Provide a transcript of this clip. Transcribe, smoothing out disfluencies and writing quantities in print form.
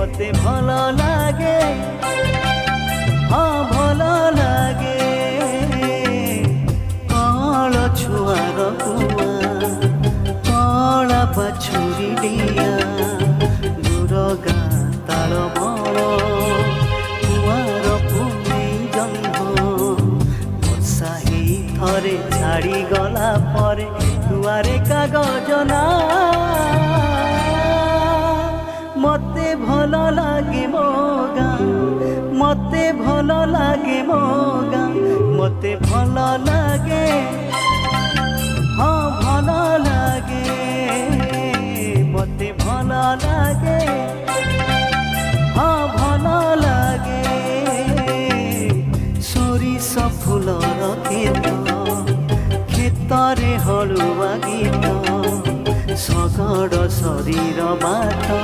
मते भल लागे हाँ भल लागे कल छुआर कुआ कला बाछुरी डिया दूर गाँ ताल बल कुआर भूमि जन्म वर्षा ही थरे छाड़ी गला परे दुआरे कागज ना मते भल लागे मो गाँ मते भल लागे मो गाँ मते भल लागे हाँ भल लागे मते भल लागे हाँ भल लागे सोरिष फुलर गीत खेतरे हलुआ गीत सगड़ शरीर बात